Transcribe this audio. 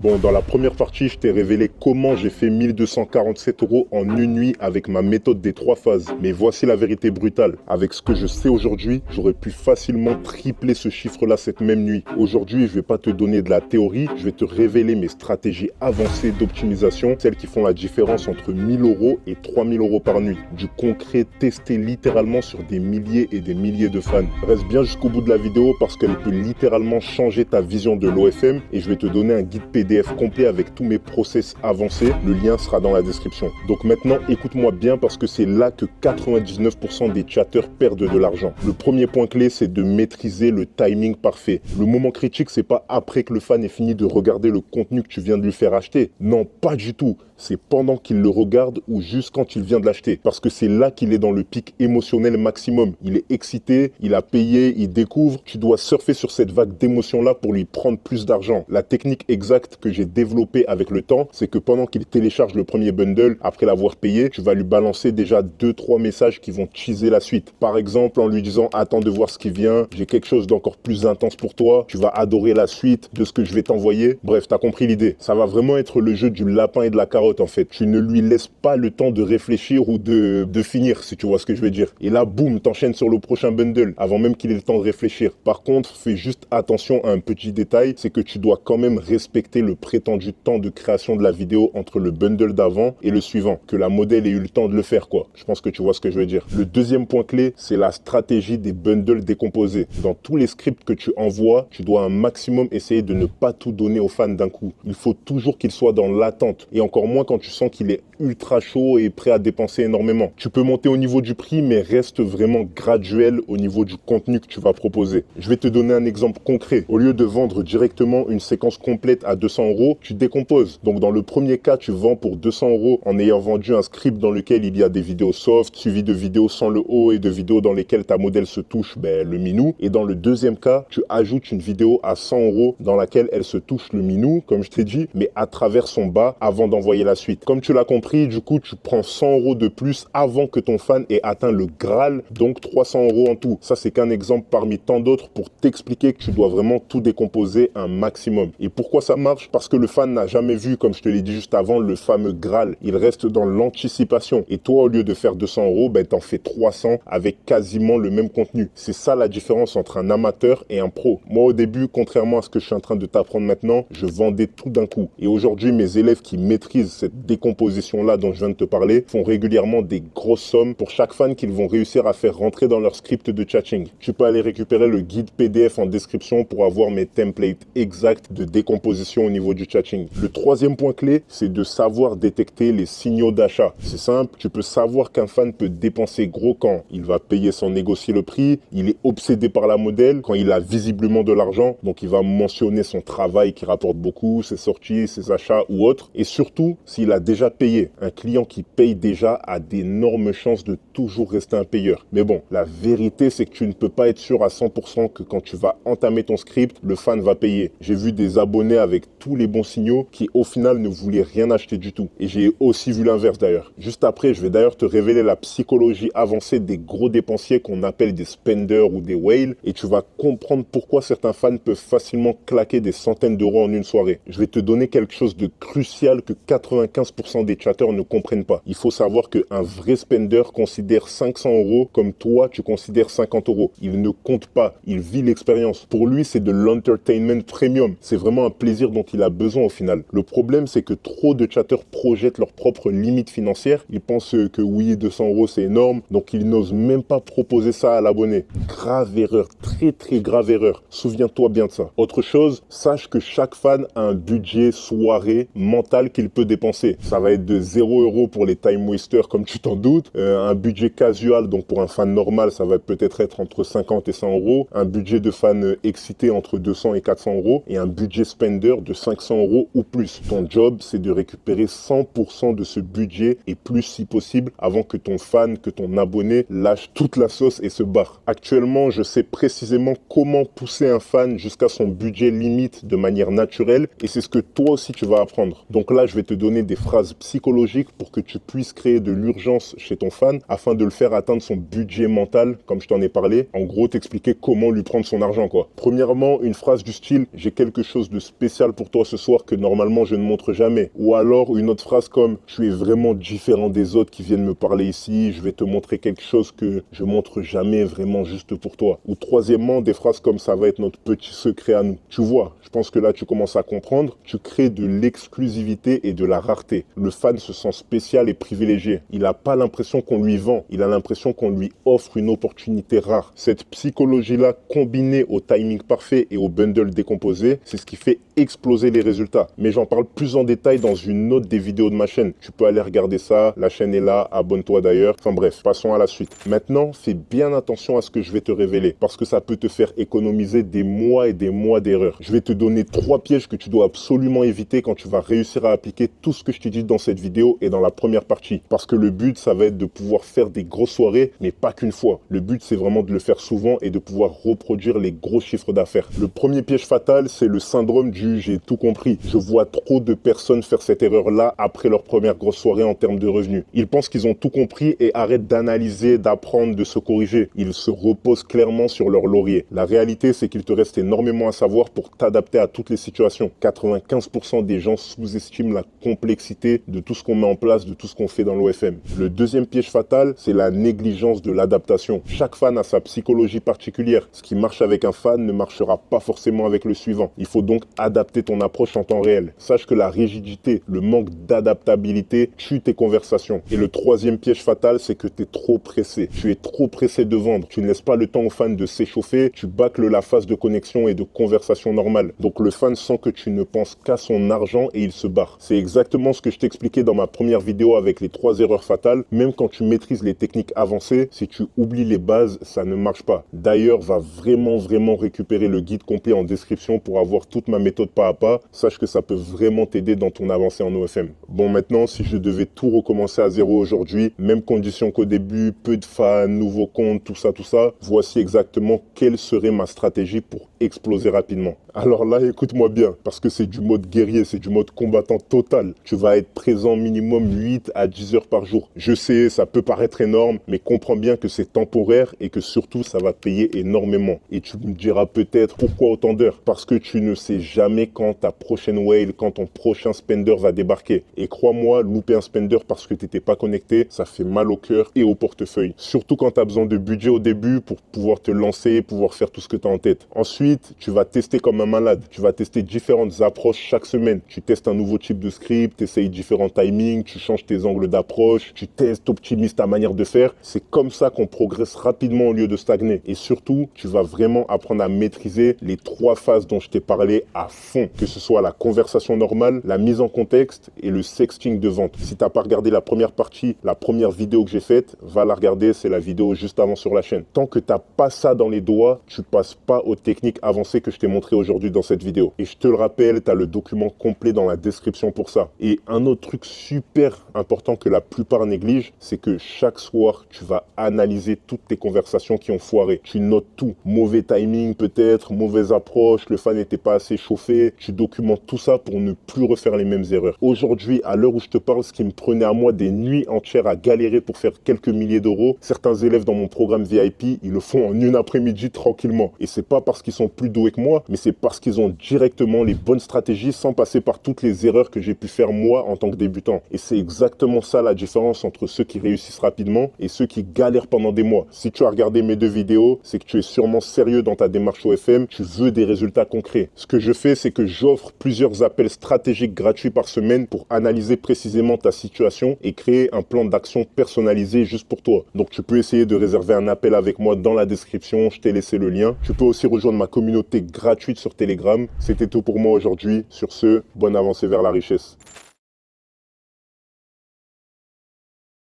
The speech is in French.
Bon, dans la première partie, je t'ai révélé comment j'ai fait 1247 € en une nuit avec ma méthode des 3 phases. Mais voici la vérité brutale. Avec ce que je sais aujourd'hui, j'aurais pu facilement tripler ce chiffre-là cette même nuit. Aujourd'hui, je vais pas te donner de la théorie, je vais te révéler mes stratégies avancées d'optimisation, celles qui font la différence entre 1000 € et 3000 € par nuit. Du concret testé littéralement sur des milliers et des milliers de fans. Reste bien jusqu'au bout de la vidéo parce qu'elle peut littéralement changer ta vision de l'OFM et je vais te donner un guide PDF complet avec tous mes process avancés. Le lien sera dans la description. Donc maintenant, écoute-moi bien parce que c'est là que 99% des chatteurs perdent de l'argent. Le premier point clé, c'est de maîtriser le timing parfait. Le moment critique, c'est pas après que le fan ait fini de regarder le contenu que tu viens de lui faire acheter. Non, pas du tout. C'est pendant qu'il le regarde ou juste quand il vient de l'acheter. Parce que c'est là qu'il est dans le pic émotionnel maximum. Il est excité, il a payé, il découvre. Tu dois surfer sur cette vague d'émotions-là pour lui prendre plus d'argent. La technique exacte que j'ai développée avec le temps, c'est que pendant qu'il télécharge le premier bundle, après l'avoir payé, tu vas lui balancer déjà 2-3 messages qui vont teaser la suite. Par exemple, en lui disant « Attends de voir ce qui vient, j'ai quelque chose d'encore plus intense pour toi, tu vas adorer la suite de ce que je vais t'envoyer. » Bref, t'as compris l'idée. Ça va vraiment être le jeu du lapin et de la carotte en fait. Tu ne lui laisses pas le temps de réfléchir ou de finir, si tu vois ce que je veux dire. Et là, boum, t'enchaînes sur le prochain bundle avant même qu'il ait le temps de réfléchir. Par contre, fais juste attention à un petit détail, c'est que tu dois quand même respecter le prétendu temps de création de la vidéo entre le bundle d'avant et le suivant. Que la modèle ait eu le temps de le faire, quoi. Je pense que tu vois ce que je veux dire. Le deuxième point clé, c'est la stratégie des bundles décomposés. Dans tous les scripts que tu envoies, tu dois un maximum essayer de ne pas tout donner aux fans d'un coup. Il faut toujours qu'il soit dans l'attente. Et encore moins quand tu sens qu'il est ultra chaud et prêt à dépenser énormément. Tu peux monter au niveau du prix, mais reste vraiment graduel au niveau du contenu que tu vas proposer. Je vais te donner un exemple concret. Au lieu de vendre directement une séquence complète à 200 €, tu décomposes. Donc dans le premier cas, tu vends pour 200 € en ayant vendu un script dans lequel il y a des vidéos soft, suivi de vidéos sans le haut et de vidéos dans lesquelles ta modèle se touche le minou. Et dans le deuxième cas, tu ajoutes une vidéo à 100 € dans laquelle elle se touche le minou, comme je t'ai dit, mais à travers son bas avant d'envoyer la suite. Comme tu l'as compris, du coup, tu prends 100 € de plus avant que ton fan ait atteint le Graal, donc 300 € en tout. Ça, c'est qu'un exemple parmi tant d'autres pour t'expliquer que tu dois vraiment tout décomposer un maximum. Et pourquoi ça marche? Parce que le fan n'a jamais vu, comme je te l'ai dit juste avant, le fameux Graal. Il reste dans l'anticipation. Et toi, au lieu de faire 200 €, t'en fais 300 avec quasiment le même contenu. C'est ça la différence entre un amateur et un pro. Moi, au début, contrairement à ce que je suis en train de t'apprendre maintenant, je vendais tout d'un coup. Et aujourd'hui, mes élèves qui maîtrisent cette décomposition-là dont je viens de te parler font régulièrement des grosses sommes pour chaque fan qu'ils vont réussir à faire rentrer dans leur script de chatting. Tu peux aller récupérer le guide PDF en description pour avoir mes templates exacts de décomposition au niveau du chatting. Le troisième point clé, c'est de savoir détecter les signaux d'achat. C'est simple, tu peux savoir qu'un fan peut dépenser gros quand il va payer sans négocier le prix, il est obsédé par la modèle, quand il a visiblement de l'argent, donc il va mentionner son travail qui rapporte beaucoup, ses sorties, ses achats ou autres, et surtout s'il a déjà payé. Un client qui paye déjà a d'énormes chances de toujours rester un payeur. Mais bon, la vérité c'est que tu ne peux pas être sûr à 100% que quand tu vas entamer ton script, le fan va payer. J'ai vu des abonnés avec tous les bons signaux qui au final ne voulaient rien acheter du tout. Et j'ai aussi vu l'inverse d'ailleurs. Juste après, je vais d'ailleurs te révéler la psychologie avancée des gros dépensiers qu'on appelle des spenders ou des whales et tu vas comprendre pourquoi certains fans peuvent facilement claquer des centaines d'euros en une soirée. Je vais te donner quelque chose de crucial que 95% des chatteurs ne comprennent pas. Il faut savoir qu'un vrai spender considère 500 € comme toi tu considères 50 €. Il ne compte pas, il vit l'expérience. Pour lui, c'est de l'entertainment premium. C'est vraiment un plaisir dont il a besoin au final. Le problème, c'est que trop de chatteurs projettent leurs propres limites financières. Ils pensent que oui, 200 € c'est énorme, donc ils n'osent même pas proposer ça à l'abonné. Grave erreur, très très grave erreur. Souviens-toi bien de ça. Autre chose, sache que chaque fan a un budget soirée mental qu'il peut dépenser. Ça va être de 0 € pour les time wasters comme tu t'en doutes. Un budget casual, donc pour un fan normal, ça va peut-être être entre 50 et 100 €. Un budget de fan excité entre 200 et 400 €. Et un budget spender de 500 € ou plus. Ton job, c'est de récupérer 100% de ce budget et plus si possible avant que ton fan, que ton abonné lâche toute la sauce et se barre. Actuellement, je sais précisément comment pousser un fan jusqu'à son budget limite de manière naturelle et c'est ce que toi aussi tu vas apprendre. Donc là, je vais te donner des phrases psychologiques psychologique pour que tu puisses créer de l'urgence chez ton fan afin de le faire atteindre son budget mental, comme je t'en ai parlé. En gros, t'expliquer comment lui prendre son argent, quoi. Premièrement, une phrase du style « J'ai quelque chose de spécial pour toi ce soir que normalement je ne montre jamais ». Ou alors une autre phrase comme « Tu es vraiment différent des autres qui viennent me parler ici, je vais te montrer quelque chose que je montre jamais vraiment juste pour toi ». Ou troisièmement, des phrases comme « Ça va être notre petit secret à nous ». Tu vois, je pense que là tu commences à comprendre. Tu crées de l'exclusivité et de la rareté. Le fan se sent spécial et privilégié. Il n'a pas l'impression qu'on lui vend, il a l'impression qu'on lui offre une opportunité rare. Cette psychologie-là, combinée au timing parfait et au bundle décomposé, c'est ce qui fait exploser les résultats. Mais j'en parle plus en détail dans une autre des vidéos de ma chaîne. Tu peux aller regarder ça, la chaîne est là, abonne-toi d'ailleurs. Enfin bref, passons à la suite. Maintenant, fais bien attention à ce que je vais te révéler, parce que ça peut te faire économiser des mois et des mois d'erreurs. Je vais te donner 3 pièges que tu dois absolument éviter quand tu vas réussir à appliquer tout ce que je t'ai dit dans cette vidéo et dans la première partie. Parce que le but, ça va être de pouvoir faire des grosses soirées, mais pas qu'une fois. Le but, c'est vraiment de le faire souvent et de pouvoir reproduire les gros chiffres d'affaires. Le premier piège fatal, c'est le syndrome du « j'ai tout compris ». Je vois trop de personnes faire cette erreur-là après leur première grosse soirée en termes de revenus. Ils pensent qu'ils ont tout compris et arrêtent d'analyser, d'apprendre, de se corriger. Ils se reposent clairement sur leur laurier. La réalité, c'est qu'il te reste énormément à savoir pour t'adapter à toutes les situations. 95% des gens sous-estiment la complexité de tout ce qu'on met en place, de tout ce qu'on fait dans l'OFM. Le deuxième piège fatal, c'est la négligence de l'adaptation. Chaque fan a sa psychologie particulière. Ce qui marche avec un fan ne marchera pas forcément avec le suivant. Il faut donc adapter ton approche en temps réel. Sache que la rigidité, le manque d'adaptabilité tue tes conversations. Et le troisième piège fatal, c'est que tu es trop pressé. Tu es trop pressé de vendre. Tu ne laisses pas le temps aux fans de s'échauffer. Tu bâcles la phase de connexion et de conversation normale. Donc le fan sent que tu ne penses qu'à son argent et il se barre. C'est exactement ce que je t'expliquais dans ma première vidéo avec les 3 erreurs fatales. Même quand tu maîtrises les techniques avancées, si tu oublies les bases, ça ne marche pas. D'ailleurs, va vraiment récupérer le guide complet en description pour avoir toute ma méthode pas à pas. Sache que ça peut vraiment t'aider dans ton avancée en OFM. Bon, maintenant, si je devais tout recommencer à zéro aujourd'hui, même condition qu'au début, peu de fans, nouveaux comptes, tout ça, voici exactement quelle serait ma stratégie pour exploser rapidement. Alors là, écoute-moi bien, parce que c'est du mode guerrier, c'est du mode combattant total. Tu vas être présent minimum 8 à 10 heures par jour. Je sais, ça peut paraître énorme, mais comprends bien que c'est temporaire et que surtout, ça va te payer énormément. Et tu me diras peut-être pourquoi autant d'heures. Parce que tu ne sais jamais quand ta prochaine whale, quand ton prochain spender va débarquer. Et crois-moi, louper un spender parce que tu n'étais pas connecté, ça fait mal au cœur et au portefeuille. Surtout quand tu as besoin de budget au début pour pouvoir te lancer, pouvoir faire tout ce que tu as en tête. Ensuite, tu vas tester comme un malade. Tu vas tester différentes approches chaque semaine. Tu testes un nouveau type de script, tu essayes différents timings, tu changes tes angles d'approche, tu testes, optimises ta manière de faire. C'est comme ça qu'on progresse rapidement au lieu de stagner. Et surtout, tu vas vraiment apprendre à maîtriser les 3 phases dont je t'ai parlé à fond. Que ce soit la conversation normale, la mise en contexte et le sexting de vente. Si tu n'as pas regardé la première partie, la première vidéo que j'ai faite, va la regarder, c'est la vidéo juste avant sur la chaîne. Tant que tu n'as pas ça dans les doigts, tu passes pas aux techniques avancées que je t'ai montrées aujourd'hui dans cette vidéo. Et je te le rappelle, tu as le document complet dans la description pour ça. Et un autre truc super important que la plupart négligent, c'est que chaque soir, tu vas analyser toutes tes conversations qui ont foiré. Tu notes tout. Mauvais timing peut-être, mauvaise approche, le fan n'était pas assez chauffé. Tu documentes tout ça pour ne plus refaire les mêmes erreurs. Aujourd'hui, à l'heure où je te parle, ce qui me prenait à moi des nuits entières à galérer pour faire quelques milliers d'euros, certains élèves dans mon programme VIP, ils le font en une après-midi tranquillement. Et c'est pas parce qu'ils sont plus doués que moi, mais c'est parce qu'ils ont directement les bonnes stratégies sans passer par toutes les erreurs que j'ai pu faire moi en tant que débutant. Et c'est exactement ça la différence entre ceux qui réussissent rapidement et ceux qui galèrent pendant des mois. Si tu as regardé mes 2 vidéos, c'est que tu es sûrement sérieux dans ta démarche OFM, tu veux des résultats concrets. Ce que je fais, c'est que j'offre plusieurs appels stratégiques gratuits par semaine pour analyser précisément ta situation et créer un plan d'action personnalisé juste pour toi. Donc tu peux essayer de réserver un appel avec moi dans la description, je t'ai laissé le lien. Tu peux aussi rejoindre ma communauté gratuite sur Telegram. C'était tout pour moi aujourd'hui. Sur ce, bonne avancée vers la richesse.